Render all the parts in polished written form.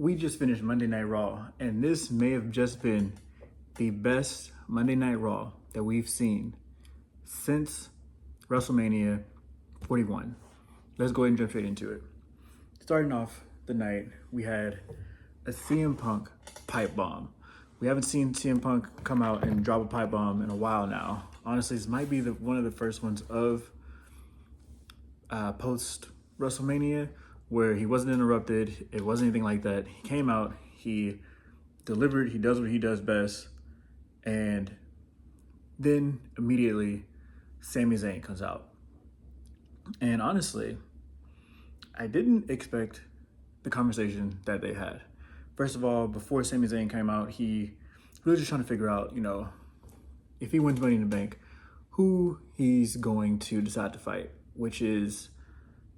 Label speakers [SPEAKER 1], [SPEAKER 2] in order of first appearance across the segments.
[SPEAKER 1] We just finished Monday Night Raw, and this may have just been the best Monday Night Raw that we've seen since WrestleMania 41. Let's go ahead and jump straight into it. Starting off the night, we had a CM Punk pipe bomb. We haven't seen CM Punk come out and drop a pipe bomb in a while now. Honestly, this might be one of the first ones of post WrestleMania where he wasn't interrupted. It wasn't anything like that. He came out, he delivered, he does what he does best, and then immediately Sami Zayn comes out. And honestly, I didn't expect the conversation that they had. First of all, before Sami Zayn came out, he was just trying to figure out, if he wins Money in the Bank, who he's going to decide to fight, which is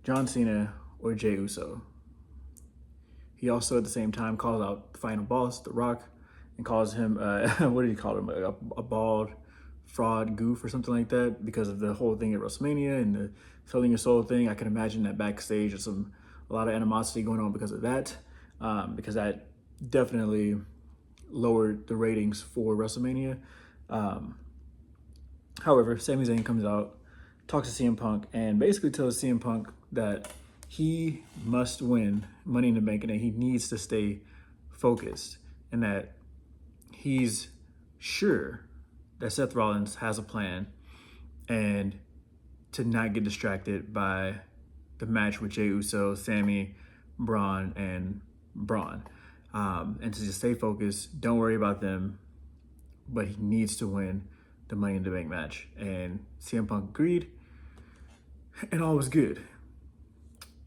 [SPEAKER 1] John Cena or Jey Uso. He also at the same time calls out the final boss, The Rock, and calls him, what did he call him, a bald fraud goof or something like that, because of the whole thing at WrestleMania and the selling your soul thing. I can imagine that backstage there's a lot of animosity going on because of that, because that definitely lowered the ratings for WrestleMania. However, Sami Zayn comes out, talks to CM Punk, and basically tells CM Punk that he must win Money in the Bank and that he needs to stay focused, and that he's sure that Seth Rollins has a plan and to not get distracted by the match with Jey Uso, Sami, Braun, and Braun. And to just stay focused, don't worry about them, but he needs to win the Money in the Bank match. And CM Punk agreed, and all was good.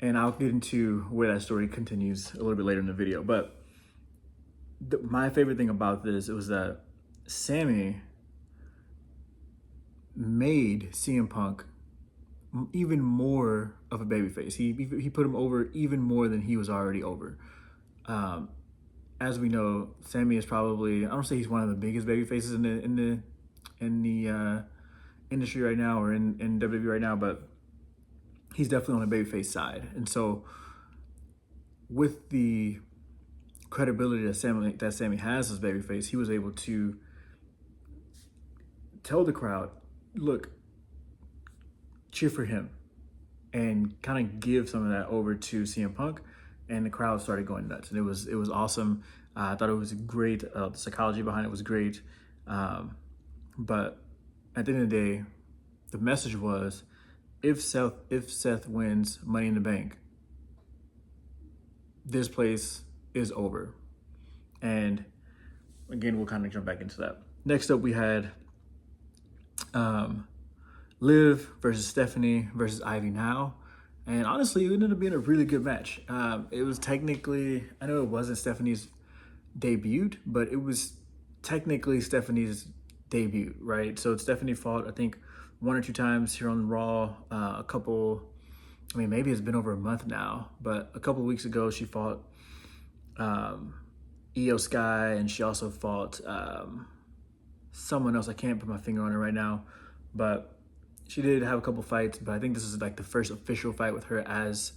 [SPEAKER 1] And I'll get into where that story continues a little bit later in the video. But my favorite thing about this was that Sami made CM Punk even more of a babyface. He put him over even more than he was already over. As we know, Sami is probably, I don't say he's one of the biggest babyfaces in the industry right now, or in WWE right now, but he's definitely on the babyface side. And so with the credibility that Sami has as babyface, he was able to tell the crowd, look, cheer for him, and kind of give some of that over to CM Punk, and the crowd started going nuts, and it was awesome. I thought it was great. The psychology behind it was great, but at the end of the day, the message was, if Seth wins Money in the Bank, this place is over. And again, we'll kind of jump back into that. Next up, we had Liv versus Stephanie versus Ivy Now. And honestly, it ended up being a really good match. It was technically, I know it wasn't Stephanie's debut, but it was technically Stephanie's debut, right? So Stephanie fought, I think, 1 or 2 times here on Raw. Maybe it's been over a month now, but a couple of weeks ago, she fought Io Sky, and she also fought someone else. I can't put my finger on it right now, but she did have a couple fights, but I think this is like the first official fight with her as,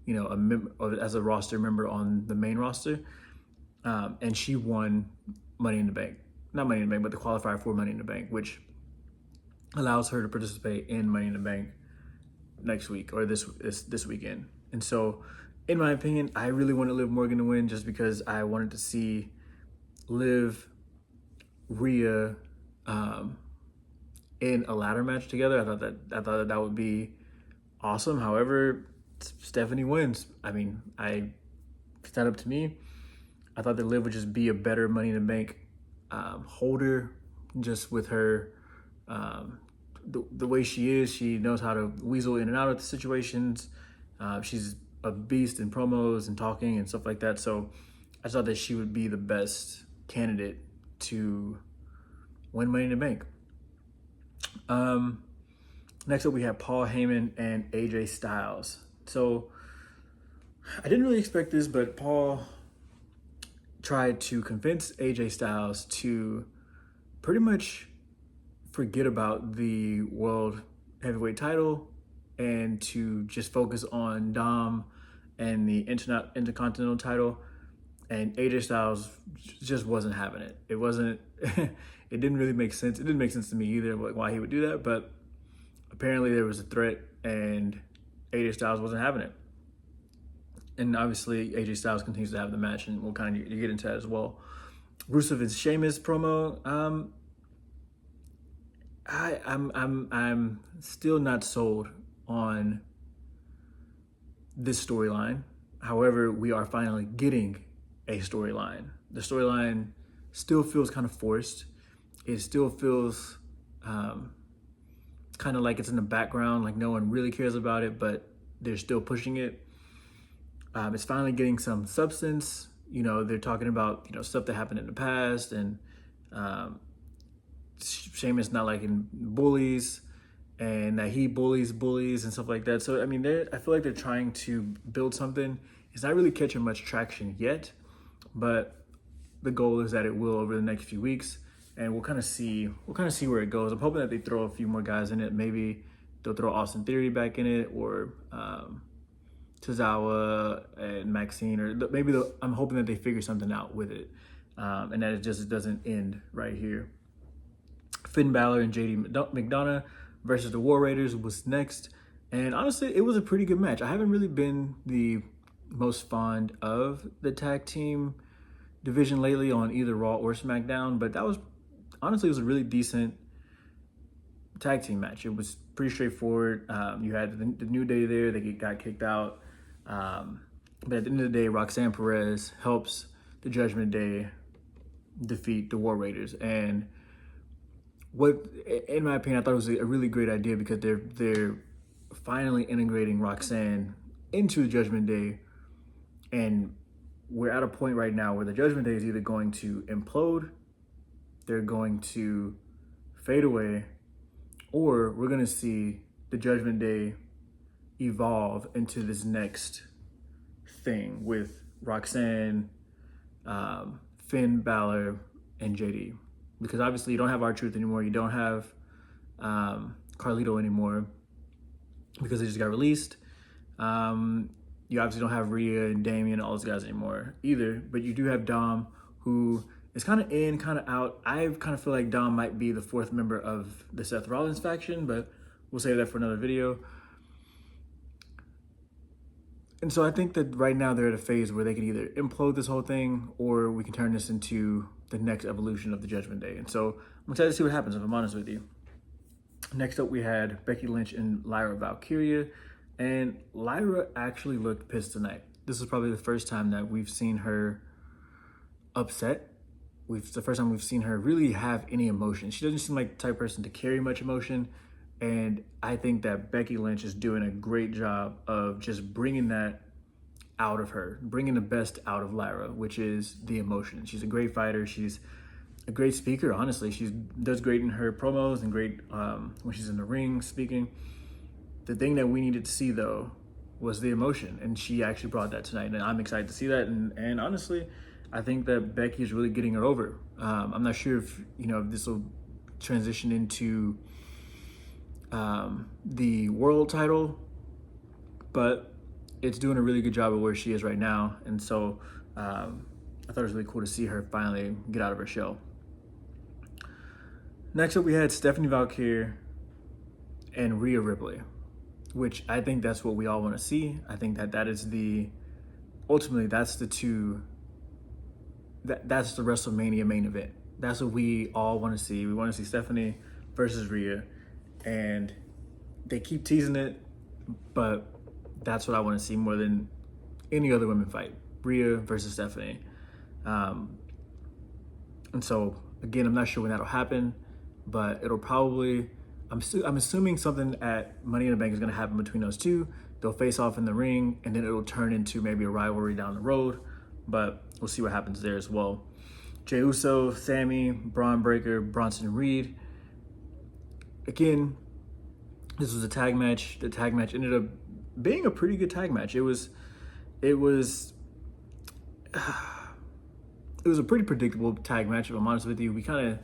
[SPEAKER 1] as a roster member on the main roster. And she won Money in the Bank. Not Money in the Bank, but the qualifier for Money in the Bank, which allows her to participate in Money in the Bank next week, or this weekend. And so, in my opinion, I really wanted Liv Morgan to win, just because I wanted to see Liv, Rhea, in a ladder match together. I thought that would be awesome. However, Stephanie wins. It's not up to me. I thought that Liv would just be a better Money in the Bank holder, just with her the way she is. She knows how to weasel in and out of the situations. She's a beast in promos and talking and stuff like that. So I thought that she would be the best candidate to win Money in the Bank. Next up, we have Paul Heyman and AJ Styles. So I didn't really expect this, but Paul tried to convince AJ Styles to pretty much forget about the World Heavyweight title and to just focus on Dom and the Intercontinental title. and AJ Styles just wasn't having it. It wasn't. It didn't really make sense. It didn't make sense to me either, like why he would do that. But apparently there was a threat, and AJ Styles wasn't having it. And obviously AJ Styles continues to have the match, and we'll kind of get into that as well. Rusev and Sheamus promo. I'm still not sold on this storyline. However, we are finally getting a storyline. The storyline still feels kind of forced. It still feels kind of like it's in the background, like no one really cares about it, but they're still pushing it. It's finally getting some substance. You know, they're talking about, you know, stuff that happened in the past, and Sheamus not liking bullies, and that he bullies and stuff like that. So I mean, I feel like they're trying to build something. It's not really catching much traction yet, but the goal is that it will over the next few weeks, and we'll kind of see where it goes. I'm hoping that they throw a few more guys in it. Maybe they'll throw Austin Theory back in it, or Tozawa and Maxine, or maybe I'm hoping that they figure something out with it, and that it just doesn't end right here. Finn Balor and JD McDonough versus the War Raiders was next, and honestly, it was a pretty good match. I haven't really been the most fond of the tag team division lately on either Raw or SmackDown, but that was honestly, it was a really decent tag team match. It was pretty straightforward. You had the New Day there; they got kicked out, but at the end of the day, Roxanne Perez helps the Judgment Day defeat the War Raiders, and what, in my opinion, I thought it was a really great idea, because they're finally integrating Roxanne into the Judgment Day, and we're at a point right now where the Judgment Day is either going to implode, they're going to fade away, or we're going to see the Judgment Day evolve into this next thing with Roxanne, Finn Balor, and JD. Because obviously you don't have R-Truth anymore. You don't have Carlito anymore, because they just got released. You obviously don't have Rhea and Damian and all those guys anymore either. But you do have Dom, who is kind of in, kind of out. I kind of feel like Dom might be the fourth member of the Seth Rollins faction, but we'll save that for another video. And so I think that right now they're at a phase where they can either implode this whole thing, or we can turn this into the next evolution of the Judgment Day. And so I'm excited to see what happens, if I'm honest with you. Next up, we had Becky Lynch and Lyra Valkyria. And Lyra actually looked pissed tonight. This is probably the first time that we've seen her upset. It's the first time we've seen her really have any emotion. She doesn't seem like the type of person to carry much emotion. And I think that Becky Lynch is doing a great job of just bringing that out of her, bringing the best out of Lyra, which is the emotion. She's a great fighter. She's a great speaker, honestly. She does great in her promos and great when she's in the ring speaking. The thing that we needed to see, though, was the emotion, and she actually brought that tonight, and I'm excited to see that. And honestly, I think that Becky is really getting her over. I'm not sure if this will transition into the world title, but it's doing a really good job of where she is right now. And so I thought it was really cool to see her finally get out of her shell. Next up, we had Stephanie Valkyrie and Rhea Ripley, which I think that's what we all want to see. I think that is ultimately that's the WrestleMania main event. That's what we all want to see. We want to see Stephanie versus Rhea, and they keep teasing it, but that's what I want to see more than any other women fight. Rhea versus Stephanie. And so again, I'm not sure when that'll happen, but it'll probably, I'm assuming something at Money in the Bank is going to happen between those two. They'll face off in the ring, and then it'll turn into maybe a rivalry down the road, but we'll see what happens there as well. Jey Uso, Sammy, Braun Breaker, Bronson Reed. Again, this was a tag match. The tag match ended up being a pretty good tag match. It was a pretty predictable tag match, if I'm honest with you. We kind of,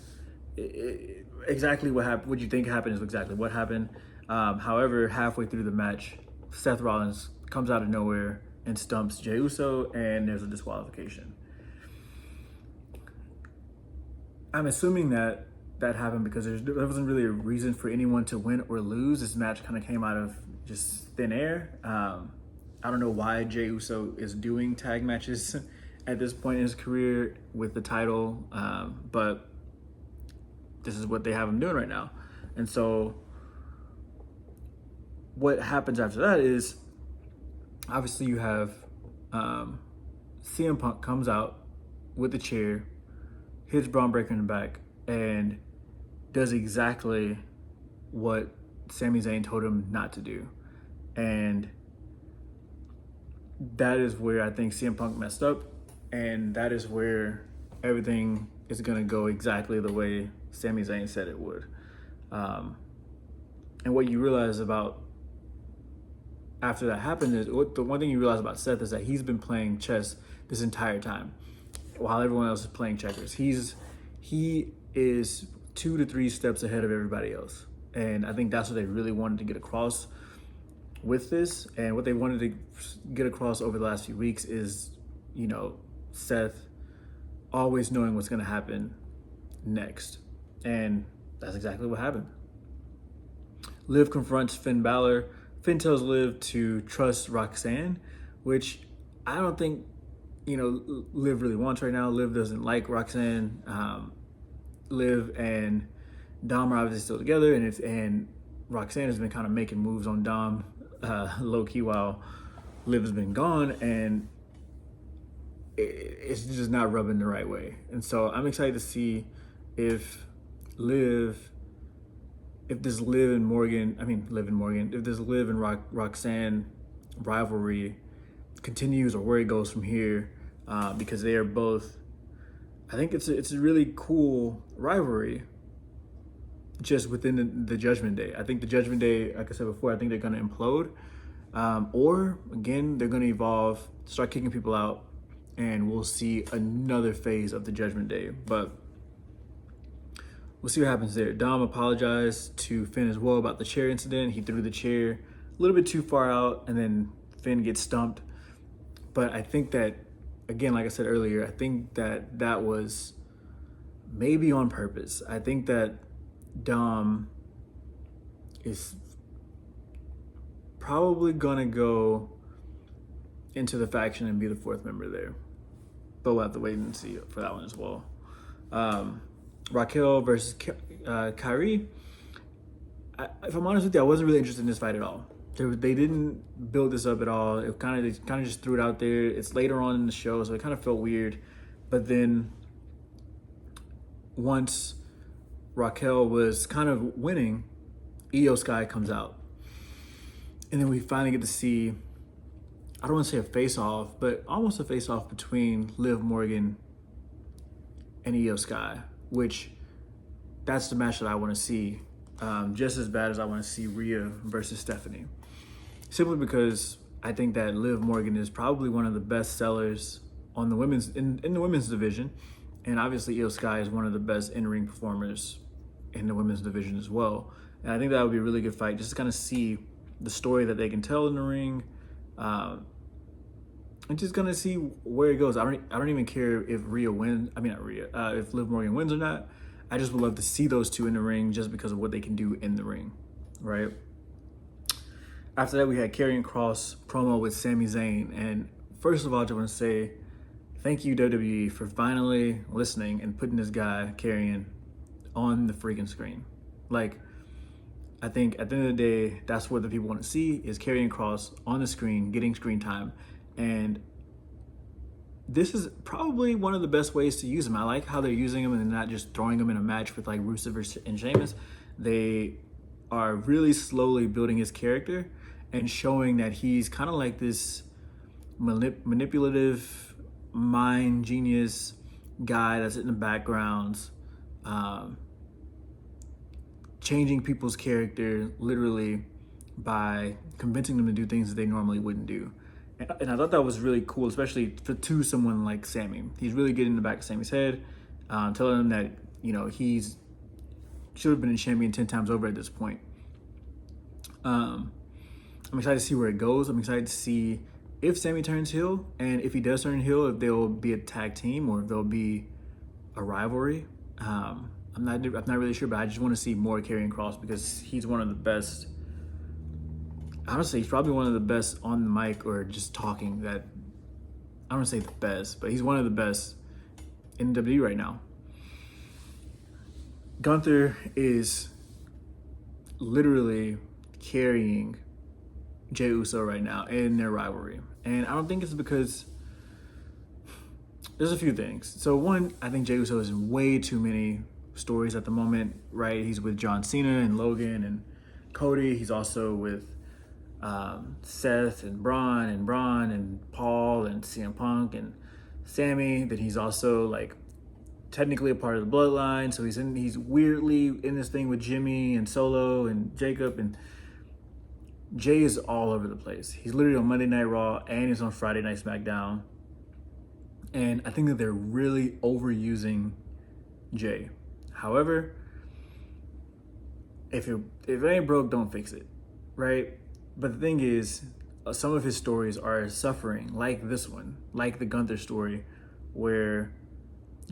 [SPEAKER 1] exactly what happened, what you think happened is exactly what happened. However, halfway through the match, Seth Rollins comes out of nowhere and stumps Jey Uso, and there's a disqualification. I'm assuming that that happened because there wasn't really a reason for anyone to win or lose. This match kind of came out of just thin air. I don't know why Jey Uso is doing tag matches at this point in his career with the title, but this is what they have him doing right now. And so what happens after that is, obviously you have CM Punk comes out with the chair, hits Braun Breaker in the back, and does exactly what Sami Zayn told him not to do. And that is where I think CM Punk messed up, and that is where everything is going to go exactly the way Sami Zayn said it would. And what you realize about after that happened is, the one thing you realize about Seth is that he's been playing chess this entire time while everyone else is playing checkers. He is 2 to 3 steps ahead of everybody else. And I think that's what they really wanted to get across with this. And what they wanted to get across over the last few weeks is, you know, Seth always knowing what's going to happen next. And that's exactly what happened. Liv confronts Finn Balor. Finn tells Liv to trust Roxanne, which I don't think, you know, Liv really wants right now. Liv doesn't like Roxanne. Liv and Dom are obviously still together, and Roxanne has been kind of making moves on Dom low key while Liv has been gone, and it's just not rubbing the right way. And so I'm excited to see if this Liv and Roxanne rivalry continues, or where it goes from here, because they are both, I think it's a really cool rivalry just within the Judgment Day. I think the Judgment Day, like I said before, I think they're going to implode, or again, they're going to evolve, start kicking people out, and we'll see another phase of the Judgment Day. But we'll see what happens there. Dom apologized to Finn as well about the chair incident. He threw the chair a little bit too far out, and then Finn gets stumped. But I think that, again, like I said earlier, I think that was maybe on purpose. I think that Dom is probably gonna go into the faction and be the 4th member there. But we'll have to wait and see for that one as well. Raquel versus Kairi. If I'm honest with you, I wasn't really interested in this fight at all. They didn't build this up at all. They kind of just threw it out there. It's later on in the show, so it kind of felt weird. But then once Raquel was kind of winning, Io Sky comes out. And then we finally get to see, I don't want to say a face-off, but almost a face-off between Liv Morgan and Io Sky, which that's the match that I want to see, just as bad as I want to see Rhea versus Stephanie. Simply because I think that Liv Morgan is probably one of the best sellers on the women's in the women's division, and obviously Io Sky is one of the best in-ring performers in the women's division as well. And I think that would be a really good fight, just to kind of see the story that they can tell in the ring, and just gonna see where it goes. I don't even care if Rhea wins. I mean, not Rhea. If Liv Morgan wins or not, I just would love to see those two in the ring, just because of what they can do in the ring, right? After that, we had Karrion Kross promo with Sami Zayn, and first of all, I just want to say thank you, WWE, for finally listening and putting this guy Karrion on the freaking screen. Like, I think at the end of the day, that's what the people want to see, is Karrion Kross on the screen, getting screen time. And this is probably one of the best ways to use him. I like how they're using him and not just throwing him in a match with like Rusev and Sheamus. They are really slowly building his character and showing that he's kind of like this manipulative mind genius guy that's in the backgrounds, changing people's character literally by convincing them to do things that they normally wouldn't do. And I thought that was really cool, especially to someone like Sami. He's really getting in the back of Sami's head, telling him that, you know, he's should have been a champion 10 times over at this point. I'm excited to see where it goes. I'm excited to see if Sami turns heel, and if he does turn heel, if they'll be a tag team or if they'll be a rivalry. I'm not really sure, but I just want to see more Karrion Kross because he's one of the best. Honestly, he's probably one of the best on the mic or just talking. That I don't want to say the best, but he's one of the best in WWE right now. Gunther is literally carrying Jey Uso right now in their rivalry, and I don't think it's because there's a few things. So one, I think Jey Uso is in way too many stories at the moment, right? He's with John Cena and Logan and Cody. He's also with Seth and Braun and Paul and CM Punk and Sammy. Then he's also like technically a part of the bloodline. So he's weirdly in this thing with Jimmy and Solo and Jacob, and Jey is all over the place. He's literally on Monday Night Raw and he's on Friday Night SmackDown. And I think that they're really overusing Jey. However, if it ain't broke, don't fix it, right? But the thing is, some of his stories are suffering, like this one, like the Gunther story, where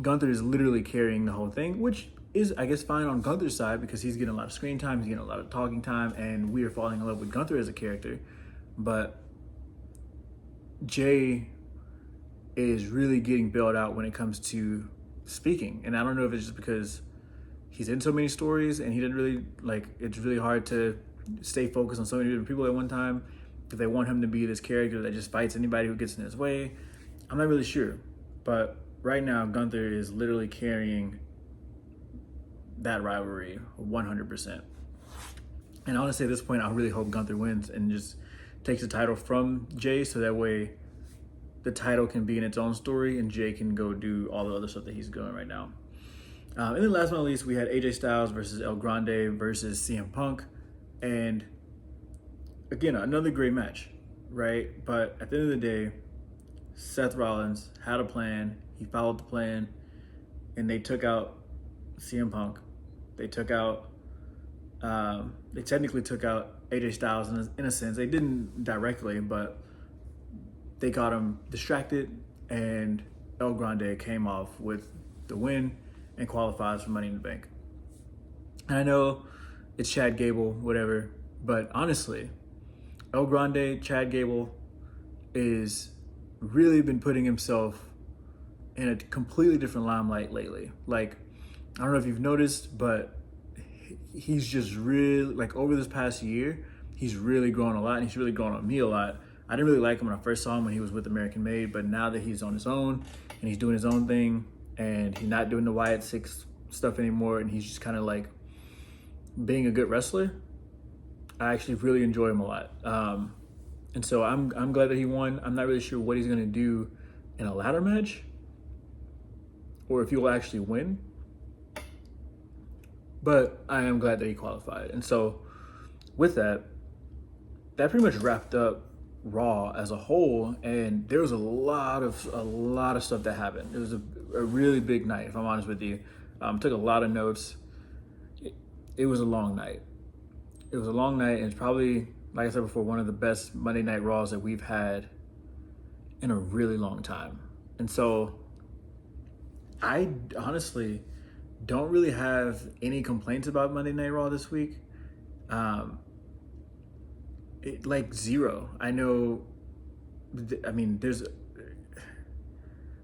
[SPEAKER 1] Gunther is literally carrying the whole thing, which is, I guess, fine on Gunther's side because he's getting a lot of screen time, he's getting a lot of talking time, and we are falling in love with Gunther as a character. But Jey is really getting bailed out when it comes to speaking. And I don't know if it's just because he's in so many stories and he didn't really, it's really hard to stay focused on so many different people at one time. If they want him to be this character that just fights anybody who gets in his way, I'm not really sure. But right now, Gunther is literally carrying that rivalry 100%. And I want to say at this point, I really hope Gunther wins and just takes the title from Jey, so that way the title can be in its own story and Jey can go do all the other stuff that he's doing right now. And then last but not least, we had AJ Styles versus El Grande versus CM Punk. And again, another great match, right? But at the end of the day, Seth Rollins had a plan. He followed the plan, and they took out CM Punk. They technically took out AJ Styles in a sense. They didn't directly, but they got him distracted, and El Grande came off with the win and qualifies for Money in the Bank. And I know it's Chad Gable, whatever, but honestly, El Grande, Chad Gable, is really been putting himself in a completely different limelight lately. Like, I don't know if you've noticed, but he's just really, over this past year, he's really grown a lot, and he's really grown on me a lot. I didn't really like him when I first saw him when he was with American Made, but now that he's on his own and he's doing his own thing and he's not doing the Wyatt Six stuff anymore, and he's just kind of like being a good wrestler, I actually really enjoy him a lot. And so I'm glad that he won. I'm not really sure what he's going to do in a ladder match or if he will actually win, but I am glad that he qualified. And so with that pretty much wrapped up Raw as a whole, and there was a lot of stuff that happened. It was a really big night, if I'm honest with you. Took a lot of notes. It was a long night. It was a long night, and it's probably, like I said before, one of the best Monday Night Raws that we've had in a really long time. And so I honestly don't really have any complaints about Monday Night Raw this week. Zero. I know, there's,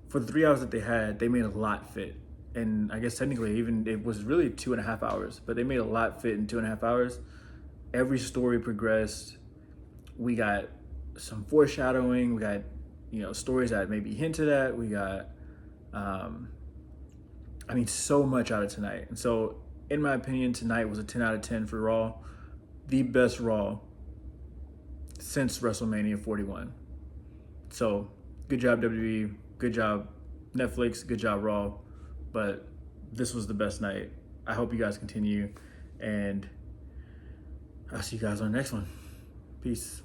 [SPEAKER 1] for the 3 hours that they had, they made a lot fit. And I guess technically even it was really 2.5 hours, but they made a lot fit in 2.5 hours. Every story progressed. We got some foreshadowing. We got, stories that maybe hinted at. We got, so much out of tonight. And so in my opinion, tonight was a 10 out of 10 for Raw. The best Raw since WrestleMania 41. So good job WWE, good job Netflix, good job Raw, but this was the best night. I hope you guys continue, and I'll see you guys on the next one. Peace.